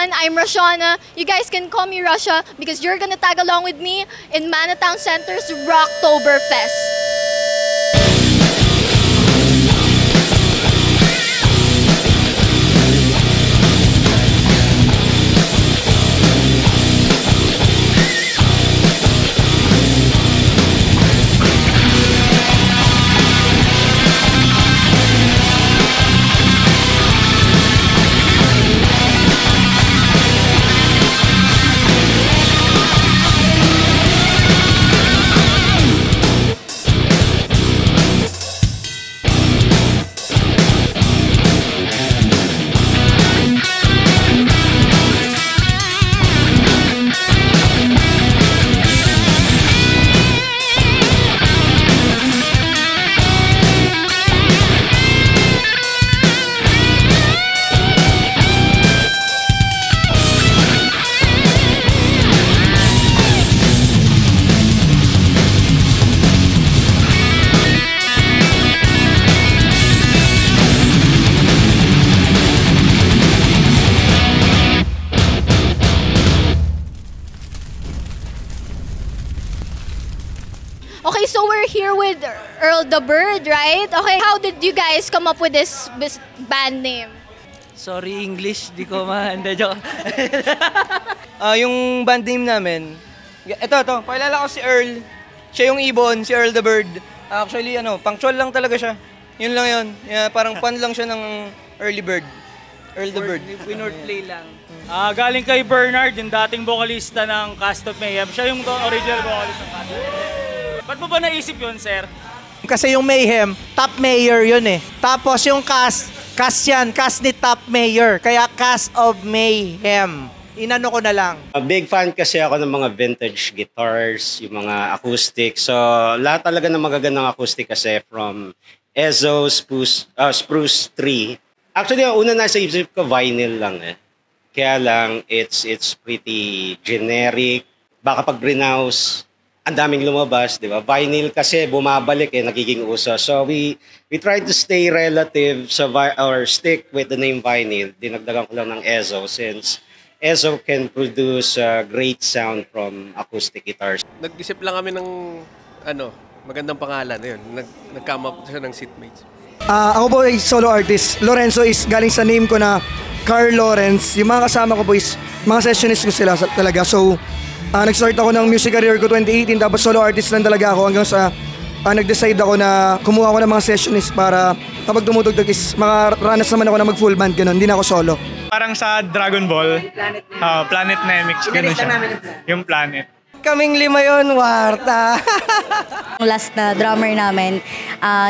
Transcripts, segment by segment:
everyone. I'm Rashana. You guys can call me Russia because you're gonna tag along with me in Manatown Center's Rocktoberfest. Okay, so we're here with Earl the Bird, right? Okay, how did you guys come up with this band name? Sorry, English. Di ko Hindi, joke. Yung band name namin, ito. Pakilala ko si Earl. Siya yung ibon, si Earl the Bird. Actually, punctual lang talaga siya. Yun lang yun. Yeah, parang fun lang siya ng early bird. Earl the Bird. Winordplay lang. Galing kay Bernard, yung dating vocalista ng Cast of Mayhem. Siya yung original vocalist ng Cast of Mayhem. Ba't mo ba naisip yun, sir? Kasi yung Mayhem, top mayor yun eh. Tapos yung cast ni top mayor. Kaya Cast of Mayhem. Inano ko na lang. Big fan kasi ako ng mga vintage guitars, yung mga acoustic. So, lahat talaga ng magagandang acoustic kasi from Ezo, Spruce 3. Actually, ang una nasa isip ko, vinyl lang eh. Kaya lang, it's pretty generic. Baka pag renounce, ang daming lumabas, di ba? Vinyl kasi bumabalik nagiging uso. So we try to stay relative or stick with the name vinyl. Dinagdagan ko lang ng Ezo since Ezo can produce great sound from acoustic guitars. Nag-isip lang kami ng magandang pangalan. Ayun, nag-come up siya ng seatmates. Ako po ay solo artist. Lorenzo is galing sa name ko na Carl Lawrence. Yung mga kasama ko po is mga sessionist ko sila talaga. So, nag-start ako ng music career ko 2018 tapos solo artist lang talaga ako hanggang sa nag-decide ako na kumuha ako ng mga sessionist para kapag tumutugtog is makaranas naman ako na mag-full band, ganun. Hindi na ako solo. Parang sa Dragon Ball, Planet Nemix, gano'n siya. Yung Planet. Kaming 5 yun, Warta. Last na drummer namin,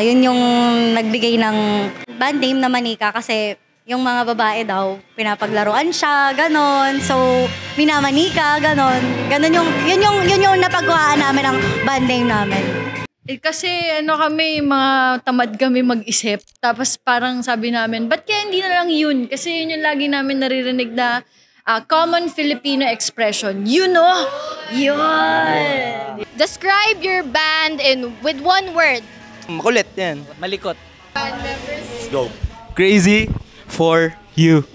yun yung nagbigay ng band name na Manika kasi yung mga babae daw, pinapaglaruan siya, ganon. So, minamanika, ganon. Ganon yun yung napagawa namin ng band name namin. Kasi kami, mga tamad kami mag-isip. Tapos parang sabi namin, ba't kaya hindi na lang yun? Kasi yun yung lagi namin naririnig na common Filipino expression. Yun. Describe your band with one word. Makulit yan. Malikot. Band members. Let's go. Crazy for you.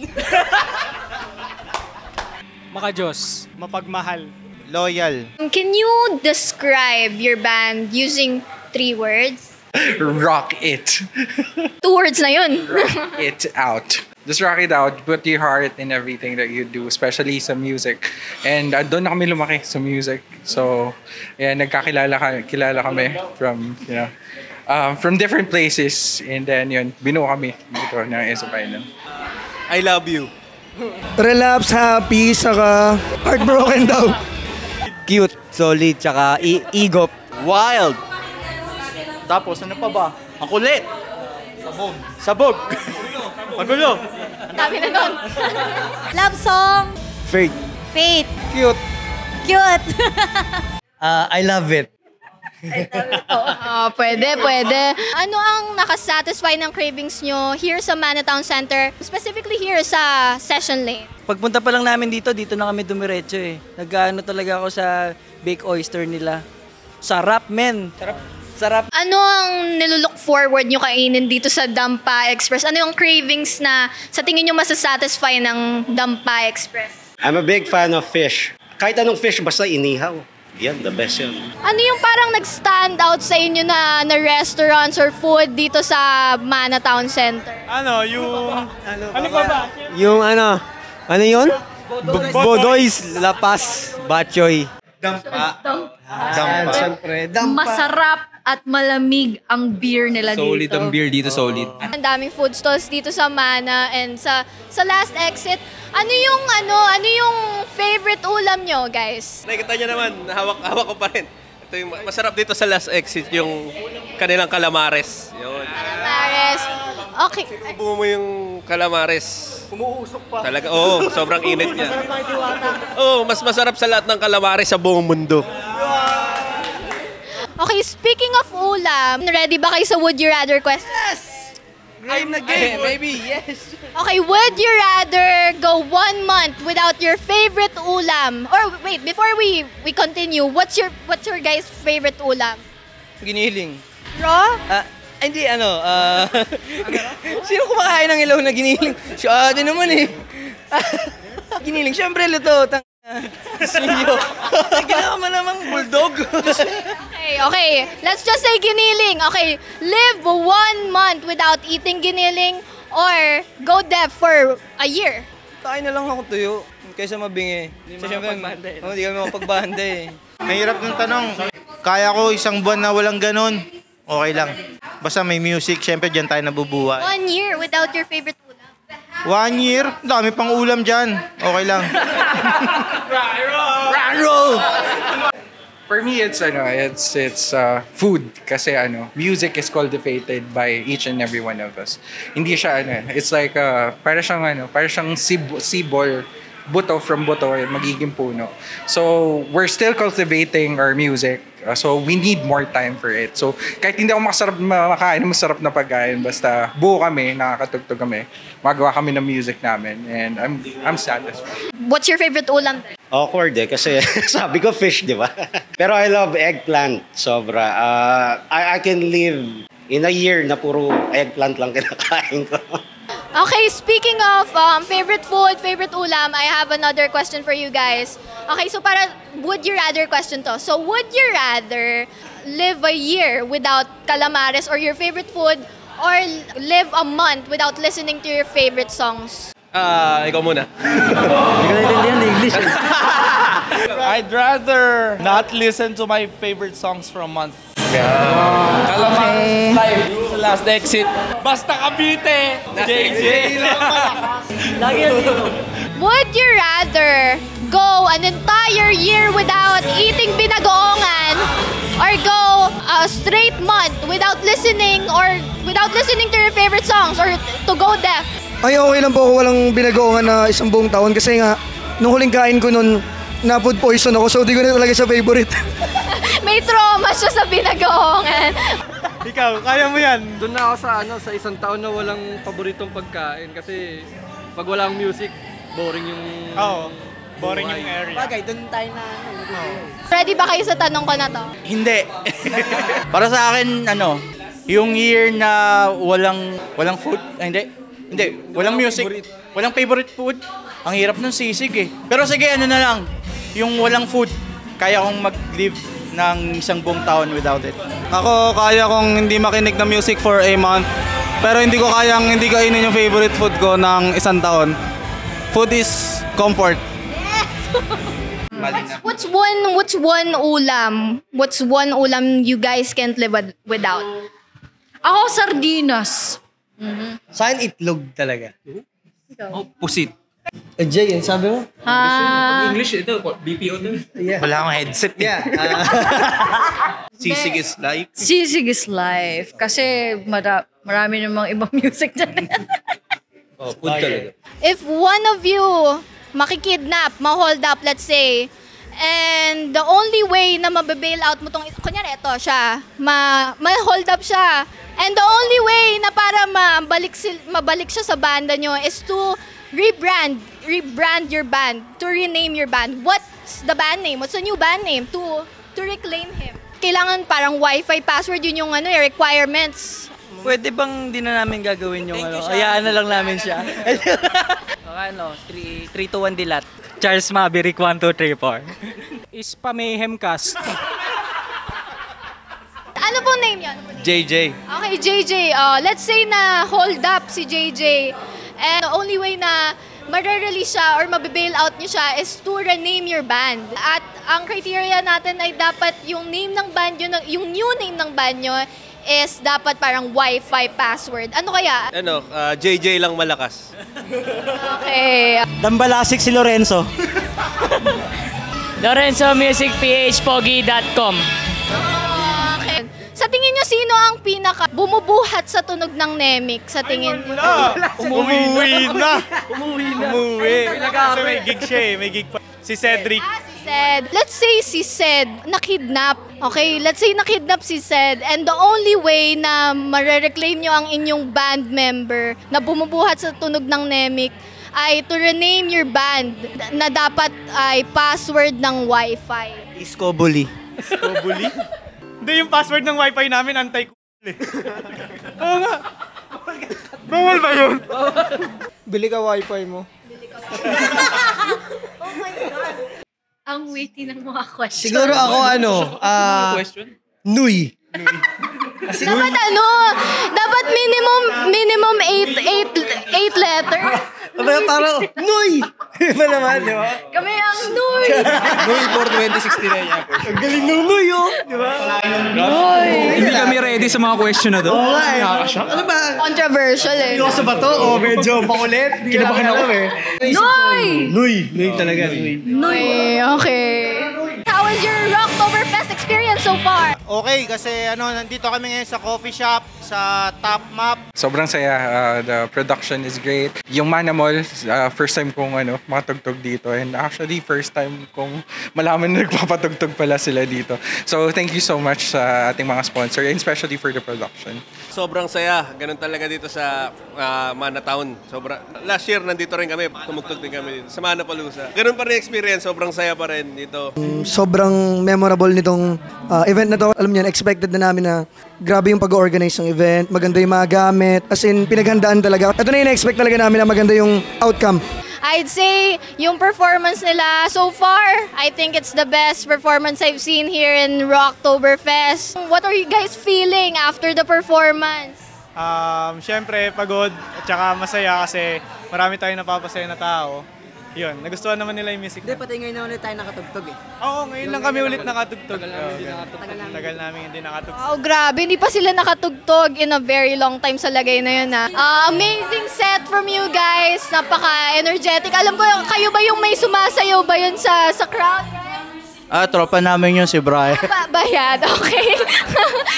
Makajos. Mapagmahal. Loyal. Can you describe your band using 3 words? Rock it. 2 words na yun. Rock it out. Just rock it out. Put your heart in everything that you do, especially sa music. And doon na kami lumaki sa music. So, kilala kami from different places. And then binuo kami dito ng Ezo Island. I love you. Relapse, happy, saka heartbroken daw. Cute, solid, tsaka igop. Wild. Tapos ano pa ba? Ang kulit. Sabog. Magulo. Dami na nun. Love song. Fake. Faith. Cute. I love it. Pwede. Ano ang nakasatisfy ng cravings nyo here sa Manatown Center, specifically here sa Session Lane? Pagpunta pa lang namin dito na kami dumiretso eh. Nag-ano talaga ako sa baked oyster nila. Sarap, men. Sarap. Ano ang nilulook forward nyo kainin dito sa Dampa Express? Ano yung cravings na sa tingin nyo masasatisfy ng Dampa Express? I'm a big fan of fish. Kahit anong fish, basta inihaw. Yan, the best yun. Ano yung parang nag-stand out sa inyo na restaurants or food dito sa Mana Town Center? Ano, yung... Ano pa ba? Yung ano yun? Bodoy's Lapas Batchoy. Dampa. Siyempre, Dampa. Masarap at malamig ang beer nila dito. Solid ang beer dito, solid. Ang daming food stalls dito sa Mana and sa last exit. Ano yung favorite ulam nyo, guys? Nakikita niyo naman, hawak ko pa rin. Ito yung masarap dito sa last exit, yung kanilang calamares. Yun. Calamares. Okay. Bumo mo yung calamares. Umuusok pa. Talaga, oo, sobrang init niya. Oo, mas masarap sa lahat ng calamares sa buong mundo. Okay, speaking of ulam, ready ba kayo sa Would You Rather question? Yes! Game na game. Maybe, yes. Okay, would you rather go 1 month without your favorite ulam? Or wait, before we continue, what's your guys' favorite ulam? Giniling. Raw? Hindi, Sino kumakain ng ilaw na giniling? Siya, din naman eh. Giniling, syempre luto. Sinyo. Ginawa mo namang bulldog. Okay. Let's just say giniling. Okay, live 1 month without eating giniling or go deaf for a year. Kain na lang ako tuyo kaysa mabingi. Hindi ka makapagbanda eh. Mahirap ng tanong. Kaya ko isang buwan na walang ganun. Okay lang. Basta may music, syempre dyan tayo nabubuhay. 1 year without your favorite ulam. 1 year? Dami pang ulam dyan. Okay lang. Rock and roll! For me, it's food kasi music is cultivated by each and every one of us. Hindi siya it's like para siyang sibol, buto from buto magiging puno. So we're still cultivating our music. So we need more time for it. So kahit hindi ako makakain ng masarap na pagkain, basta buo kami, nakakatugtog kami, magawa kami ng music namin, and I'm satisfied. What's your favorite ulam? Awkward kasi sabi ko fish, di ba? Pero I love eggplant, sobra. I can live in a year na puro eggplant lang kinakain ko. Okay, speaking of favorite food, favorite ulam, I have another question for you guys. Okay, so para would you rather question to. So would you rather live a year without calamares or your favorite food or live a month without listening to your favorite songs? Ikaw muna. Hindi ko naintindihan ng English. I'd rather not listen to my favorite songs for a month. Calamares live sa last exit. Basta Cavite! JJ! Would you rather go an entire year without eating binagoongan or go a straight month without listening to your favorite songs or to go deaf? Ay, okay lang po ako walang binagoongan na isang buong taon kasi nga, nung huling kain ko nun, na food poison ako, so di ko na talaga siya favorite. May trauma siya sa binagoongan. Ikaw, kaya mo yan. Doon na ako sa isang taon na walang paboritong pagkain kasi pag walang music, boring yung... Boring yung area. Bagay, doon tayo na... Ready ba kayo sa tanong ko na to? Hindi. Para sa akin, yung year na walang food, hindi, walang music, walang favorite food. Ang hirap ng sisig eh. Pero sige, na lang, yung walang food, kaya kong mag-live ng isang buong taon without it. Ako, kaya kong hindi makinig ng music for a month. Pero hindi ko kayang hindi kainin yung favorite food ko ng isang taon. Food is comfort. What's one ulam? What's one ulam you guys can't live without? Ako, sardinas. Saan itlog talaga? Pusit. Jay, yan sabi mo? English ito, BPO to. Yeah. Wala akong headset. Yeah. Sisig is life. Sisig is life. Kasi marami namang ibang music dyan. Food talaga. If one of you makikidnap, ma-hold up, let's say, and the only way na mababail out mo tong, kunyari ito siya, ma-hold up siya, and the only way na para mabalik siya sa banda nyo is to rebrand your band, to rename your band. What's the band name? What's the new band name to reclaim him? kailangan parang wifi password, yun yung requirements. Pwede bang di na namin gagawin yung hayaan na lang namin siya. Okay, 3, 2, 1 dilat. Charles Maverick 1, 2, 3, 4. Is Mayhem Cast. Ano pong name yun? JJ. Okay, JJ. Let's say na hold up si JJ. And the only way na ma-release siya or mababail out niyo siya is to rename your band. At ang criteria natin ay dapat yung name ng band yun, yung new name ng band nyo is dapat parang Wi-Fi password. Ano kaya? JJ lang malakas. Okay. Dambalasik si Lorenzo. LorenzoMusicPHPogi.com. Okay. Sa tingin nyo, sino ang pinaka bumubuhat sa tunog ng Nemik? Sa tingin nyo? Umuwi na. Kasi may gig siya eh. May gig pa. Si Cedric. Si Ced. Let's say si Ced nakidnap. Okay, let's say nakidnap si Ced. And the only way na marereclaim nyo ang inyong band member na bumubuhat sa tunog ng Nemik ay to rename your band na dapat ay password ng Wi-Fi. Iskobuli. Iskobuli? Hindi, yung password ng wifi namin, anti-cool eh. Oo nga. Bawal ba yun? Bili ka wifi mo. Oh my God. Ang witty ng mga question. Siguro ako Nuy. Dapat dapat minimum 8 letters. Parang Nuy! Iba naman, di ba? Kami ang Nuy! Nuy for 2016 na yan. Ang galing ng Nuy, di ba? Hindi kami ready sa mga question na to. Oo nga eh. Ano ba? Controversial eh. Seryoso ba to? O medyo makulit? Kinabahan ako eh. Nuy! Nuy talaga. Nuy, okay. How was your Rocktoberfest experience so far? Okay, kasi nandito kami ngayon sa coffee shop, sa Top Map. Sobrang saya. The production is great. Yung Manamol, first time kong makatugtog dito. And actually, first time kong malaman na nagpapatugtog pala sila dito. So, thank you so much sa ating mga sponsor and especially for the production. Sobrang saya. Ganun talaga dito sa Manatown. Last year, nandito rin kami. Tumugtog din kami dito sa Manapalooza. Ganun pa rin experience. Sobrang saya pa rin dito. Sobrang memorable nitong event na to. Alam niyo, expected na namin na grabe yung pag-organize ng event, maganda yung mga gamit, as in pinaghandaan talaga. Ito na yung expect talaga namin na maganda yung outcome. I'd say yung performance nila so far, I think it's the best performance I've seen here in Rocktoberfest. What are you guys feeling after the performance? Siyempre, pagod at saka masaya kasi marami tayong napapasaya na tao. Yun, nagustuhan naman nila yung music. Hindi, pati ngayon na ulit tayo nakatugtog eh. Oo, ngayon lang kami ulit nakatugtog. Tagal namin hindi nakatugtog. Oh, grabe. Hindi pa sila nakatugtog in a very long time sa lagay na yun. Amazing set from you guys. Napaka-energetic. Alam ko, kayo ba yung may sumasayaw ba yun sa crowd? Tropa namin yun si Brian. Bayad, okay.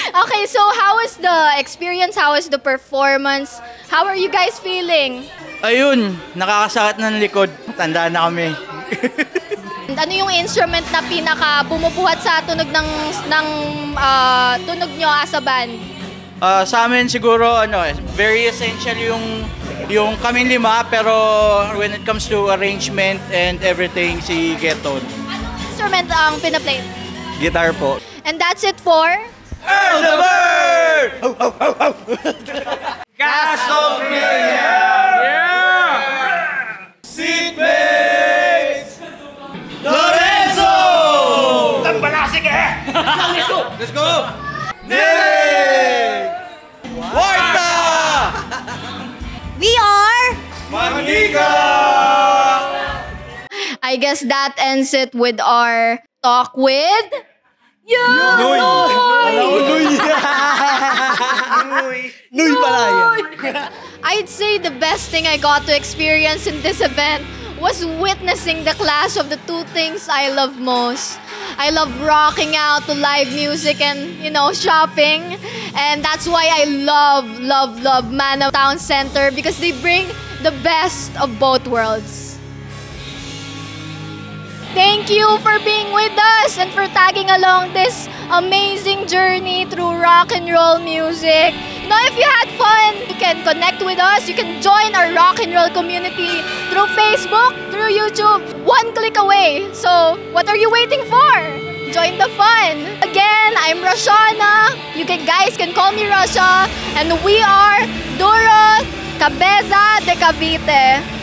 Okay, so how was the experience? How was the performance? How are you guys feeling? Ayun, nakakasakit ng likod. Tandaan na kami. Ano yung instrument na pinaka bumubuhat sa tunog ng tunog nyo as a band? Sa amin siguro very essential yung kaming lima, pero when it comes to arrangement and everything, si Geton. Anong instrument ang pinaplay? Guitar po. And that's it for Earl the Bird! Cast of Mayhem! Yeah! Seatmates! Lorenzo! Tambalasik eh! Let's go! Nick! Warta! We are Magnika! I guess that ends it with our talk with Nuy! Nuy pala yan. I'd say the best thing I got to experience in this event was witnessing the clash of the two things I love most. I love rocking out to live music and, shopping. And that's why I love Manatown Center, because they bring the best of both worlds. Thank you for being with us and for tagging along this amazing journey through rock and roll music. If you had fun, you can connect with us. You can join our rock and roll community through Facebook, through YouTube. One click away. So, what are you waiting for? Join the fun. Again, I'm Roshana. Guys can call me Rosha. And we are Duro Cabeza de Cavite.